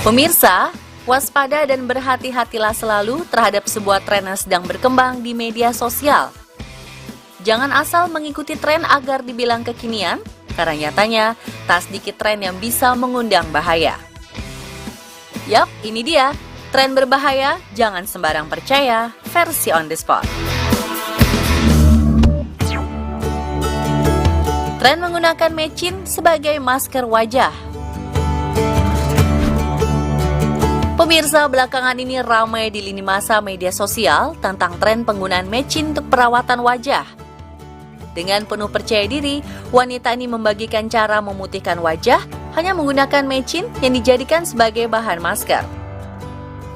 Pemirsa, waspada dan berhati-hatilah selalu terhadap sebuah tren yang sedang berkembang di media sosial. Jangan asal mengikuti tren agar dibilang kekinian, karena nyatanya tak sedikit tren yang bisa mengundang bahaya. Yap, ini dia, tren berbahaya, jangan sembarang percaya, versi on the spot. Tren menggunakan mecin sebagai masker wajah. Pemirsa, belakangan ini ramai di lini masa media sosial tentang tren penggunaan mecin untuk perawatan wajah. Dengan penuh percaya diri, wanita ini membagikan cara memutihkan wajah hanya menggunakan mecin yang dijadikan sebagai bahan masker.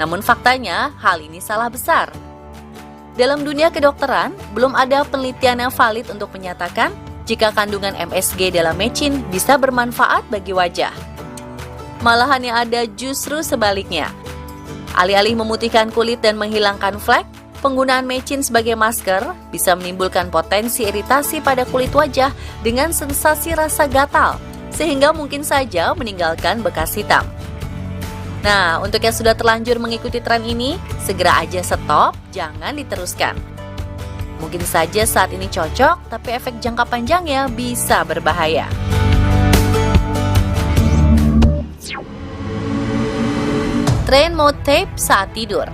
Namun faktanya, hal ini salah besar. Dalam dunia kedokteran, belum ada penelitian yang valid untuk menyatakan jika kandungan MSG dalam mecin bisa bermanfaat bagi wajah. Malahan yang ada justru sebaliknya. Alih-alih memutihkan kulit dan menghilangkan flek, penggunaan mecin sebagai masker bisa menimbulkan potensi iritasi pada kulit wajah dengan sensasi rasa gatal, sehingga mungkin saja meninggalkan bekas hitam. Nah, untuk yang sudah terlanjur mengikuti tren ini, segera aja stop, jangan diteruskan. Mungkin saja saat ini cocok, tapi efek jangka panjangnya bisa berbahaya. Tren mouth tape saat tidur.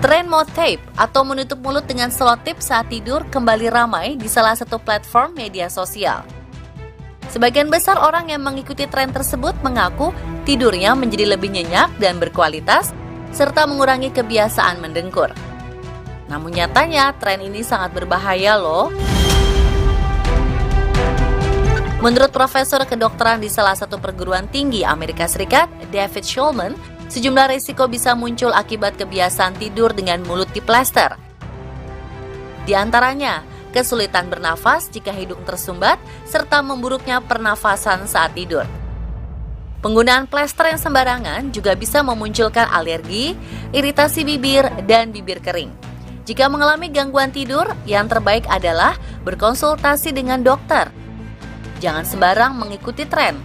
Tren mouth tape atau menutup mulut dengan selotip saat tidur kembali ramai di salah satu platform media sosial. Sebagian besar orang yang mengikuti tren tersebut mengaku tidurnya menjadi lebih nyenyak dan berkualitas, serta mengurangi kebiasaan mendengkur. Namun nyatanya tren ini sangat berbahaya loh. Menurut Profesor Kedokteran di salah satu perguruan tinggi Amerika Serikat, David Shulman, sejumlah risiko bisa muncul akibat kebiasaan tidur dengan mulut diplester. Di antaranya, kesulitan bernafas jika hidung tersumbat, serta memburuknya pernafasan saat tidur. Penggunaan plester yang sembarangan juga bisa memunculkan alergi, iritasi bibir, dan bibir kering. Jika mengalami gangguan tidur, yang terbaik adalah berkonsultasi dengan dokter. Jangan sembarang mengikuti tren.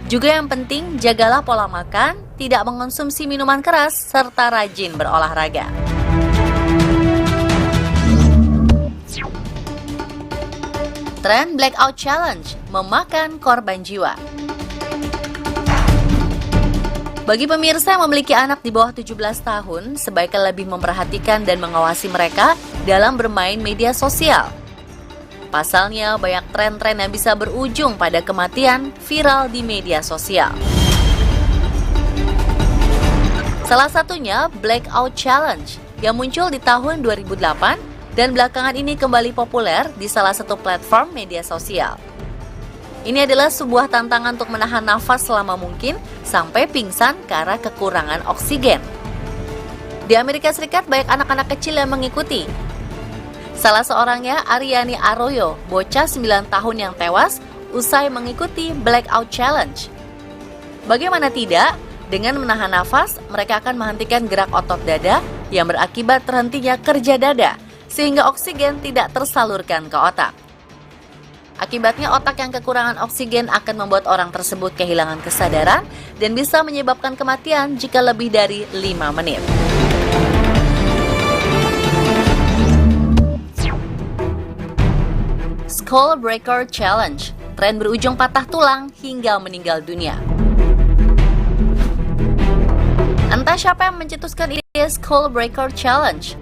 Juga yang penting, jagalah pola makan, tidak mengonsumsi minuman keras, serta rajin berolahraga. Tren Blackout Challenge memakan korban jiwa. Bagi pemirsa yang memiliki anak di bawah 17 tahun, sebaiknya lebih memperhatikan dan mengawasi mereka dalam bermain media sosial. Pasalnya, banyak tren-tren yang bisa berujung pada kematian viral di media sosial. Salah satunya Blackout Challenge yang muncul di tahun 2008 dan belakangan ini kembali populer di salah satu platform media sosial. Ini adalah sebuah tantangan untuk menahan nafas selama mungkin sampai pingsan karena kekurangan oksigen. Di Amerika Serikat banyak anak-anak kecil yang mengikuti. Salah seorangnya Aryani Arroyo, bocah 9 tahun yang tewas usai mengikuti Blackout Challenge. Bagaimana tidak, dengan menahan nafas, mereka akan menghentikan gerak otot dada yang berakibat terhentinya kerja dada, sehingga oksigen tidak tersalurkan ke otak. Akibatnya otak yang kekurangan oksigen akan membuat orang tersebut kehilangan kesadaran dan bisa menyebabkan kematian jika lebih dari 5 menit. Skull Breaker Challenge, tren berujung patah tulang hingga meninggal dunia. Entah siapa yang mencetuskan ide Skull Breaker Challenge,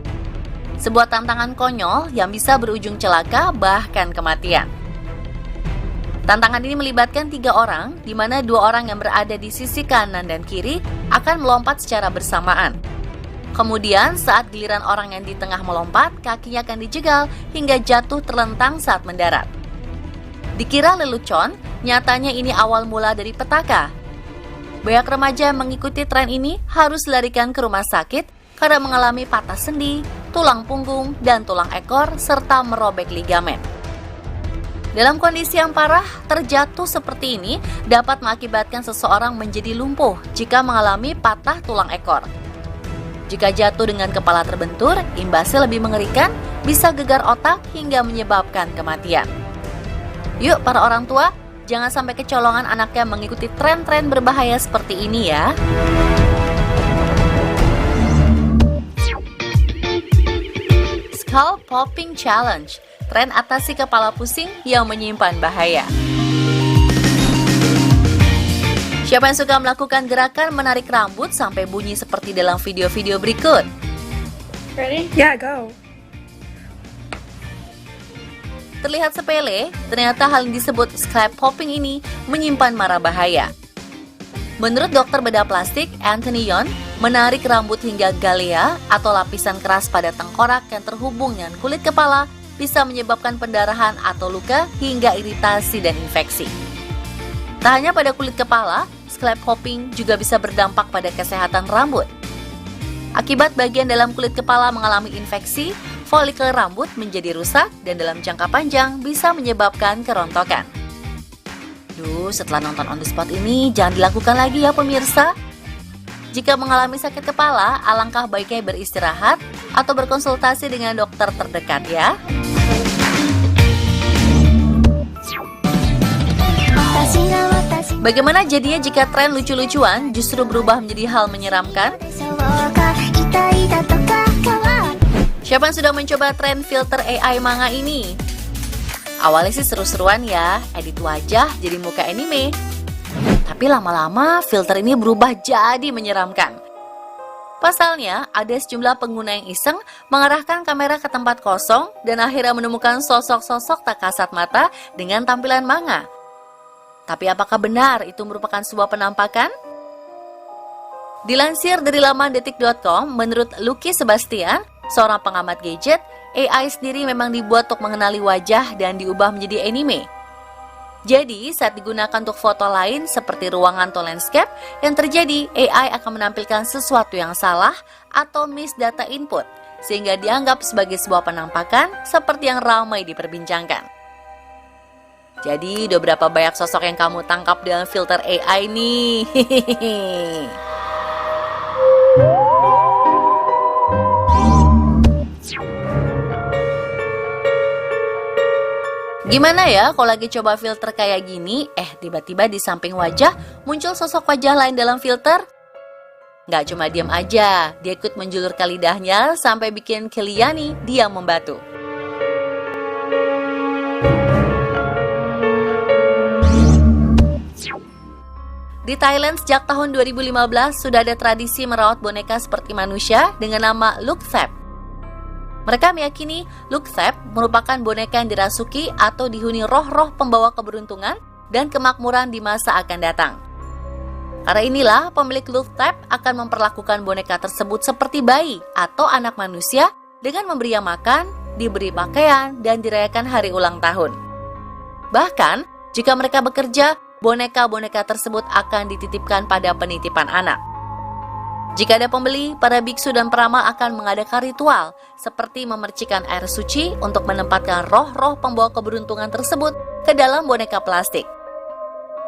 sebuah tantangan konyol yang bisa berujung celaka bahkan kematian. Tantangan ini melibatkan 3 orang, di mana 2 orang yang berada di sisi kanan dan kiri akan melompat secara bersamaan. Kemudian saat giliran orang yang di tengah melompat, kakinya akan dijegal hingga jatuh terlentang saat mendarat. Dikira lelucon, nyatanya ini awal mula dari petaka. Banyak remaja yang mengikuti tren ini harus dilarikan ke rumah sakit karena mengalami patah sendi, tulang punggung, dan tulang ekor, serta merobek ligamen. Dalam kondisi yang parah, terjatuh seperti ini dapat mengakibatkan seseorang menjadi lumpuh jika mengalami patah tulang ekor. Jika jatuh dengan kepala terbentur, imbasnya lebih mengerikan, bisa gegar otak hingga menyebabkan kematian. Yuk para orang tua, jangan sampai kecolongan anaknya mengikuti tren-tren berbahaya seperti ini ya. Scalp Popping Challenge, tren atasi kepala pusing yang menyimpan bahaya. Siapa yang suka melakukan gerakan menarik rambut sampai bunyi seperti dalam video-video berikut? Ready? Yeah, go. Terlihat sepele, ternyata hal yang disebut scalp popping ini menyimpan mara bahaya. Menurut dokter bedah plastik Anthony Yon, menarik rambut hingga galea atau lapisan keras pada tengkorak yang terhubung dengan kulit kepala bisa menyebabkan pendarahan atau luka hingga iritasi dan infeksi. Tak hanya pada kulit kepala, scalp popping juga bisa berdampak pada kesehatan rambut. Akibat bagian dalam kulit kepala mengalami infeksi, folikel rambut menjadi rusak dan dalam jangka panjang bisa menyebabkan kerontokan. Setelah nonton On The Spot ini, jangan dilakukan lagi ya pemirsa. Jika mengalami sakit kepala, alangkah baiknya beristirahat atau berkonsultasi dengan dokter terdekat ya. Bagaimana jadinya jika tren lucu-lucuan justru berubah menjadi hal menyeramkan? Siapa yang sudah mencoba tren filter AI manga ini? Awalnya sih seru-seruan ya, edit wajah jadi muka anime. Tapi lama-lama filter ini berubah jadi menyeramkan. Pasalnya, ada sejumlah pengguna yang iseng mengarahkan kamera ke tempat kosong dan akhirnya menemukan sosok-sosok tak kasat mata dengan tampilan manga. Tapi apakah benar itu merupakan sebuah penampakan? Dilansir dari laman detik.com, menurut Lucky Sebastian, seorang pengamat gadget, AI sendiri memang dibuat untuk mengenali wajah dan diubah menjadi anime. Jadi, saat digunakan untuk foto lain seperti ruangan atau landscape, yang terjadi AI akan menampilkan sesuatu yang salah atau miss data input, sehingga dianggap sebagai sebuah penampakan seperti yang ramai diperbincangkan. Jadi, udah berapa banyak sosok yang kamu tangkap dengan filter AI nih? Gimana ya kalau lagi coba filter kayak gini, tiba-tiba di samping wajah muncul sosok wajah lain dalam filter? Nggak cuma diam aja, dia ikut menjulurkan lidahnya sampai bikin Keliani diam membatu. Di Thailand sejak tahun 2015 sudah ada tradisi merawat boneka seperti manusia dengan nama Luk Thep. Mereka meyakini Luk Thep merupakan boneka yang dirasuki atau dihuni roh-roh pembawa keberuntungan dan kemakmuran di masa akan datang. Karena inilah pemilik Luk Thep akan memperlakukan boneka tersebut seperti bayi atau anak manusia dengan memberi makan, diberi pakaian, dan dirayakan hari ulang tahun. Bahkan, jika mereka bekerja, boneka-boneka tersebut akan dititipkan pada penitipan anak. Jika ada pembeli, para biksu dan peramal akan mengadakan ritual seperti memercikan air suci untuk menempatkan roh-roh pembawa keberuntungan tersebut ke dalam boneka plastik.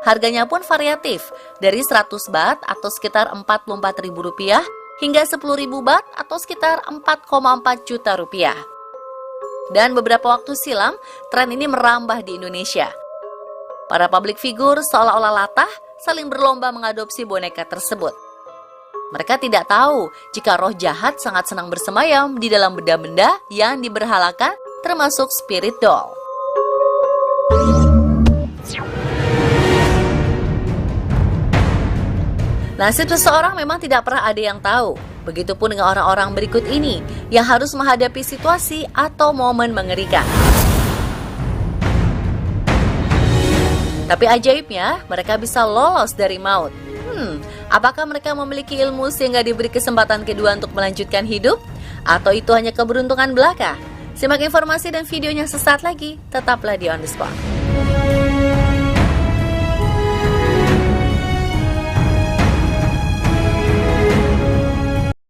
Harganya pun variatif, dari 100 baht atau sekitar Rp44.000 hingga 10.000 baht atau sekitar 4,4 juta rupiah. Dan beberapa waktu silam, tren ini merambah di Indonesia. Para publik figur seolah-olah latah saling berlomba mengadopsi boneka tersebut. Mereka tidak tahu jika roh jahat sangat senang bersemayam di dalam benda-benda yang diberhalakan, termasuk spirit doll. Nasib seseorang memang tidak pernah ada yang tahu. Begitupun dengan orang-orang berikut ini yang harus menghadapi situasi atau momen mengerikan. Tapi ajaibnya, mereka bisa lolos dari maut. Apakah mereka memiliki ilmu sehingga diberi kesempatan kedua untuk melanjutkan hidup? Atau itu hanya keberuntungan belaka? Simak informasi dan videonya sesaat lagi. Tetaplah di On The Spot.